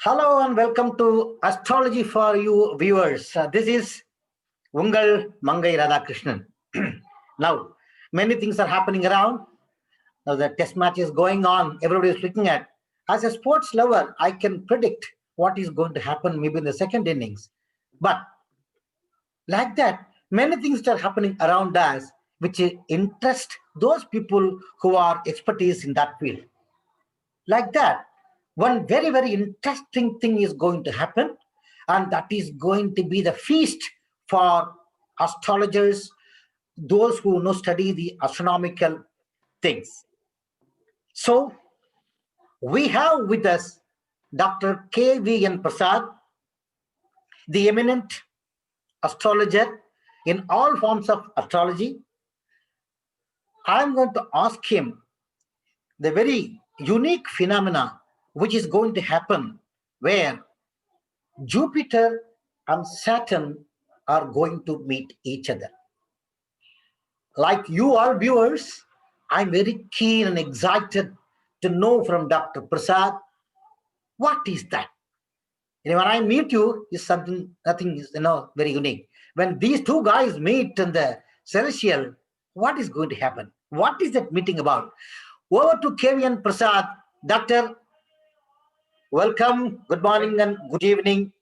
Hello and welcome to Astrology for You viewers. This is Ungal Mangai Radhakrishnan. Now, many things are happening around. Now, the test match is going on. Everybody is looking at. As a sports lover, I can predict what is going to happen maybe in the second innings. But like that, many things are happening around us which interest those people who are expertise in that field. Like that, one very, very interesting thing is going to happen, and that is going to be the feast for astrologers, those who know study the astronomical things. So we have with us Dr. K.V.N. Prasad, the eminent astrologer in all forms of astrology. I'm going to ask him the very unique phenomena which is going to happen where Jupiter and Saturn are going to meet each other. Like you all viewers, I'm very keen and excited to know from Dr. Prasad, what is that? When I meet you, is something, nothing is very unique. When these two guys meet in the celestial, what is going to happen? What is that meeting about? Over to K.V.N. Prasad. Doctor, welcome, good morning and good evening.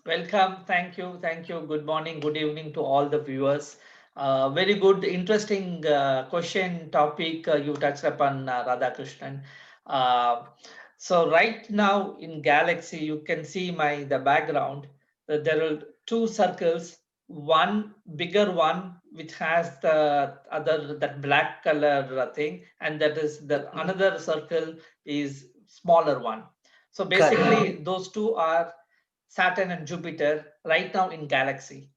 Welcome. Thank you. Good morning, good evening to all the viewers. Very good, interesting question topic you touched upon, Radhakrishnan. So right now in Galaxy, you can see the background. There are two circles. One bigger one which has that black color thing, and that is the another circle is smaller one. So basically, those two are Saturn and Jupiter right now in Galaxy.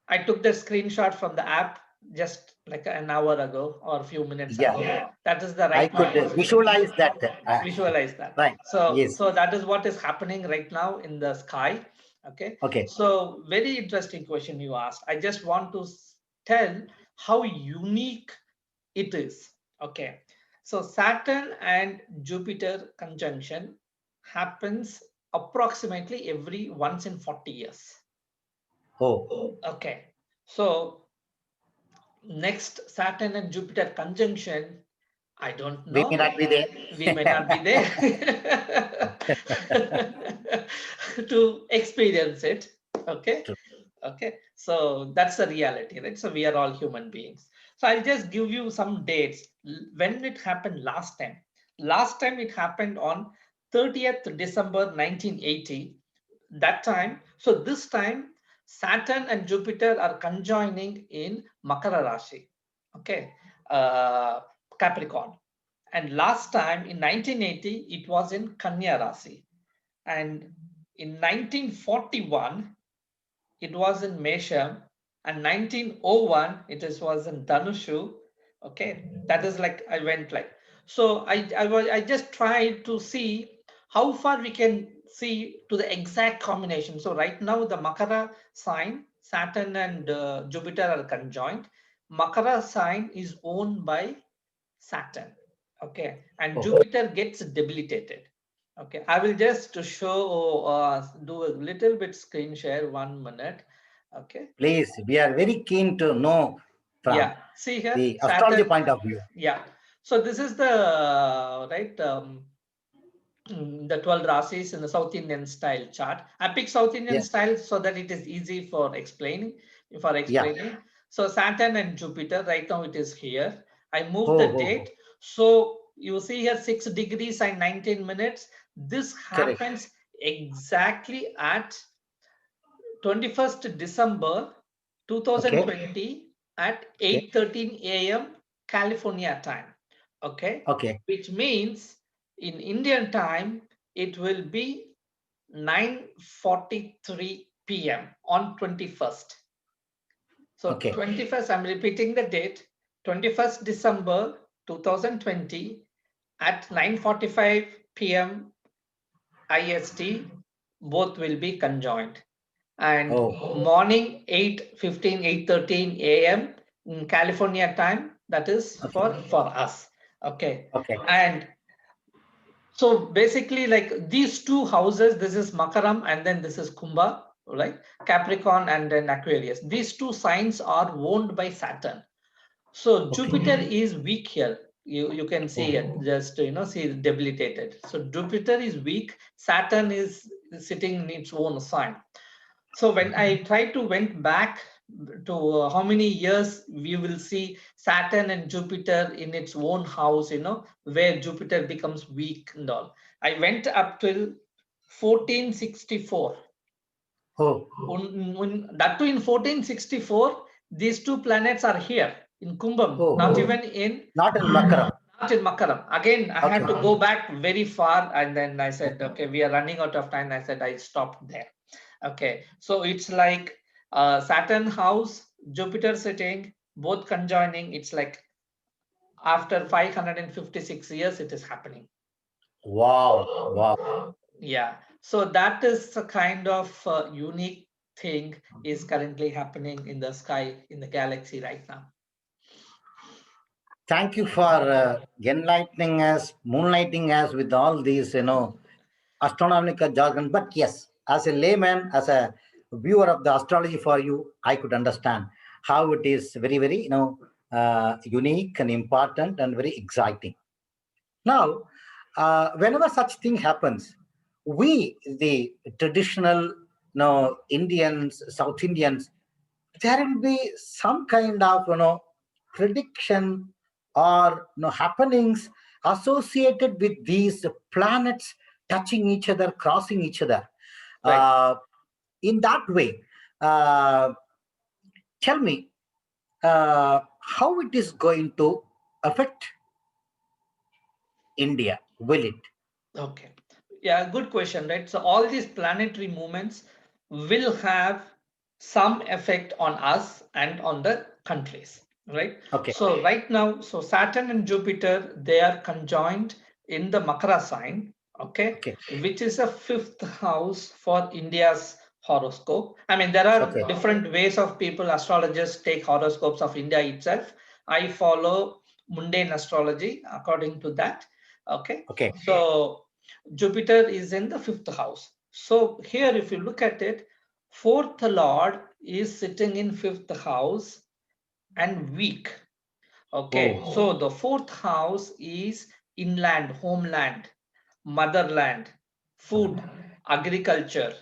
I took the screenshot from the app just like an hour ago or a few minutes ago. That is the right I could visualize that. Visualize that. Right. Yes. So that is what is happening right now in the sky. Okay. So very interesting question you asked. I just want to tell how unique it is. Okay. So Saturn and Jupiter conjunction happens approximately every once in 40 years. Oh. Okay. So next Saturn and Jupiter conjunction, I don't know. We may not be there. We may not be there to experience it. Okay. True. Okay. So that's the reality, right? So we are all human beings. So I'll just give you some dates when it happened last time. Last time it happened on 30th December 1980. That time. So this time Saturn and Jupiter are conjoining in Makara Rashi. Okay. Capricorn. And last time in 1980, it was in Kanya Rasi. And in 1941, it was in Mesham. And 1901, was in Dhanushu. Okay, that is like I went like. So I just tried to see how far we can see to the exact combination. So right now the Makara sign, Saturn and Jupiter are conjoined. Makara sign is owned by Saturn. Okay, and Jupiter gets debilitated. Okay, I will just show, do a little bit screen share, 1 minute. Okay. Please, we are very keen to know from See here, the astrology point of view. Yeah. So this is the the 12 rasis in the South Indian style chart. I pick South Indian style so that it is easy for explaining. So Saturn and Jupiter, right now it is here. I moved the date. So you see here 6 degrees and 19 minutes. This happens exactly at 21st December 2020 at 8:13 a.m. California time. Okay. Which means in Indian time, it will be 9:43 p.m. on 21st. So 21st, I'm repeating the date, 21st December 2020 at 9:45 p.m. IST, both will be conjoined. And morning 8:15, 8:13 a.m. in California time, that is for us. Okay. And So basically, like these two houses, this is Makaram and then this is Kumbha, right? Capricorn and then Aquarius. These two signs are owned by Saturn. So Okay. Jupiter is weak here. You can see it, Oh. just see it debilitated. So Jupiter is weak. Saturn is sitting in its own sign. So when I try to went back to how many years, we will see Saturn and Jupiter in its own house, where Jupiter becomes weak and all. I went up till 1464. Oh. That too in 1464, these two planets are here in Kumbham, not Oh. even in Not in Makaram. not in Makaram. Again, I had Okay. to go back very far, and then I said, Okay. okay, we are running out of time. I said I stopped there. Okay, so it's like Saturn house, Jupiter sitting, both conjoining. It's like after 556 years, it is happening. Wow. Wow. Yeah, so that is a kind of unique thing is currently happening in the sky in the galaxy right now. Thank you for enlightening us, moonlighting us with all these, astronomical jargon. But yes, as a layman, as a viewer of the astrology for you, I could understand how it is very, very, unique and important and very exciting. Now, whenever such thing happens, we, the traditional, Indians, South Indians, there will be some kind of, prediction or happenings associated with these planets touching each other, crossing each other. Right. Uh, in that way, uh, tell me how it is going to affect India. Will it? Okay. Yeah, good question, right? So all these planetary movements will have some effect on us and on the countries, right? Okay. So right now, so Saturn and Jupiter, they are conjoined in the Makara sign, okay, Okay. which is a fifth house for India's horoscope. I mean, there are Okay. different ways of people, astrologers take horoscopes of India itself. I follow mundane astrology according to that. Okay. Okay. So Jupiter is in the fifth house. So here, if you look at it, fourth lord is sitting in fifth house and weak. Okay, Oh. so the fourth house is inland, homeland, motherland, food, agriculture,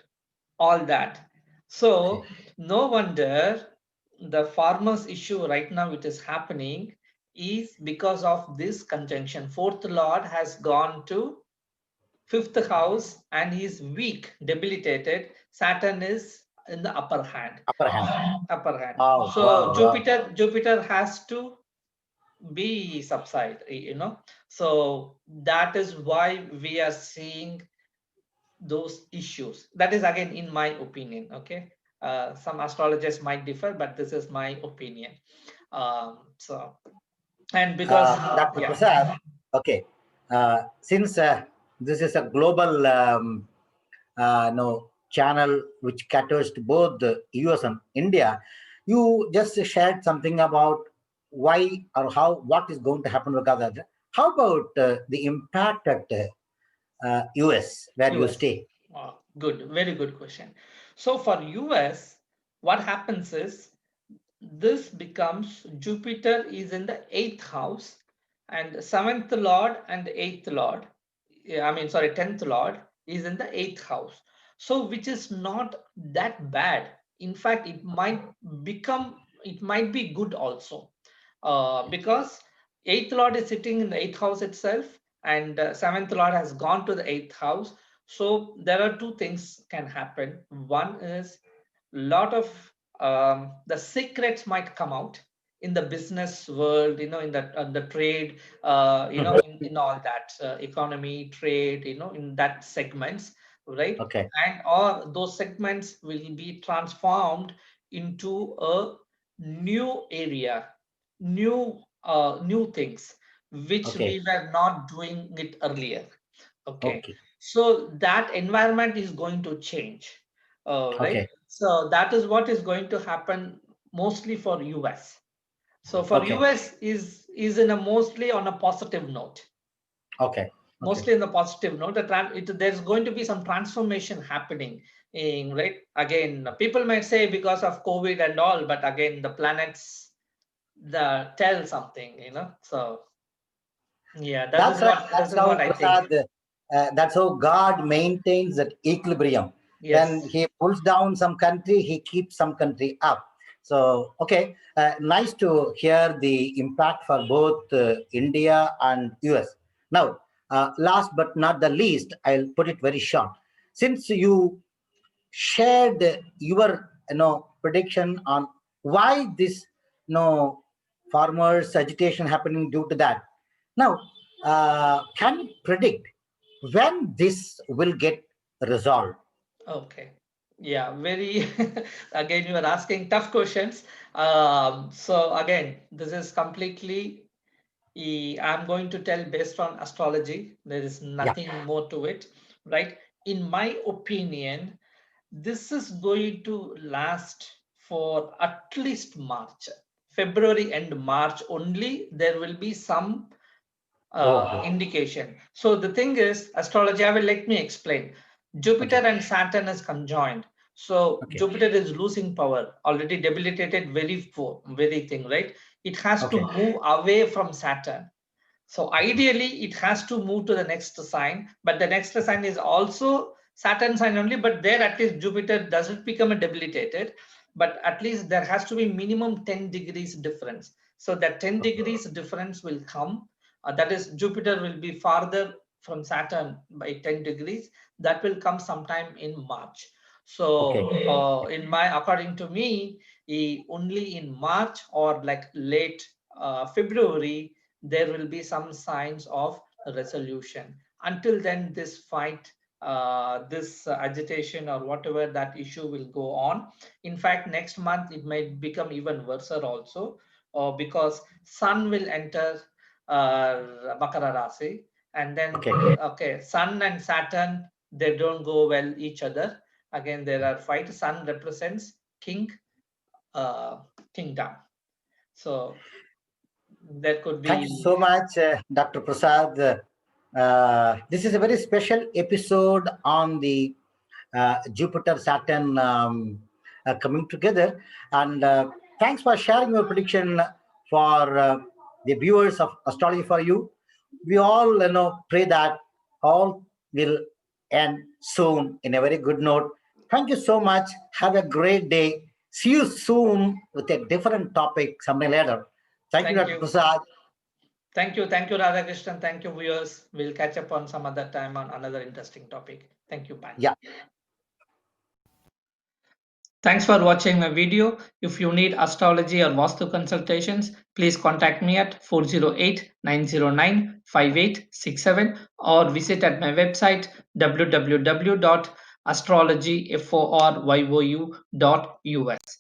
all that. Okay. So no wonder the farmers issue right now it is happening is because of this conjunction. Fourth lord has gone to fifth house and he's weak, debilitated. Saturn is in the upper hand. Upper hand. Upper hand. Wow. So Wow. Wow. Jupiter has to be subside. So that is why we are seeing those issues. That is again in my opinion. Okay. Some astrologers might differ, but this is my opinion. So and because Dr. yeah. Prasad, okay, since this is a global no channel which caters to both the US and India, you just shared something about why or how what is going to happen with other. How about the impact at US where you US. stay? Good, very good question. So for US, what happens is this becomes Jupiter is in the eighth house and seventh lord and the eighth lord, I mean, sorry, 10th lord is in the eighth house. So which is not that bad. In fact, it might be good also because eighth lord is sitting in the eighth house itself and seventh lord has gone to the eighth house. So there are two things can happen. One is lot of the secrets might come out in the business world, in the trade, Mhm. in all that economy, trade, in that segments, right? Okay. And all those segments will be transformed into a new area, new things which Okay. we were not doing it earlier. Okay, Okay. so that environment is going to change, right? Okay. So that is what is going to happen mostly for US. So for Okay. US is in a mostly on a positive note. Okay. mostly in the positive note. There's going to be some transformation happening. Right, again, people might say because of COVID and all, but again, the planets tell something, So yeah, That's right. this That's is how what I think. Prasad. That's how God maintains that equilibrium. When Yes. He pulls down some country, He keeps some country up. So, okay, nice to hear the impact for both India and US. Now, last but not the least, I'll put it very short. Since you shared your prediction on why this farmers agitation happening due to that, now can you predict when this will get resolved? Okay. Yeah, very again, you are asking tough questions. So again, this is completely I'm going to tell based on astrology. There is Yeah. nothing more to it, right? In my opinion, this is going to last for at least March, February and March only. There will be some Oh, indication. So the thing is, astrology, I will let me explain. Jupiter okay. and Saturn is conjoined. So Okay. Jupiter is losing power, already debilitated, very thing, right? It has to Okay. move away from Saturn. So ideally, it has to move to the next sign, but the next sign is also Saturn sign only, but there at least Jupiter doesn't become a debilitated, but at least there has to be minimum 10 degrees difference. So that 10 degrees difference will come. That is, Jupiter will be farther from Saturn by 10 degrees. That will come sometime in March. Okay. So, according to me, only in March or like late February, there will be some signs of resolution. Until then, this fight, this agitation or whatever that issue will go on. In fact, next month it might become even worse also, because Sun will enter Makara Rasi, and then Okay. okay, Sun and Saturn, they don't go well each other. Again, there are fight. Sun represents king, uh, kingdom. So there could Thank you be. so much, Dr. Prasad. This is a very special episode on the Jupiter Saturn coming together. And thanks for sharing your prediction for the viewers of Astrology for You. We all pray that all will end soon in a very good note. Thank you so much. Have a great day. See you soon with a different topic sometime later. Thank you, Thank Dr. you. Prasad. Thank you, Radhakrishnan. Thank you, viewers. We'll catch up on some other time on another interesting topic. Thank you. Bye. Yeah. Thanks for watching my video. If you need astrology or Vastu consultations, please contact me at 408-909-5867 or visit at my website www.astrologyforyu.us.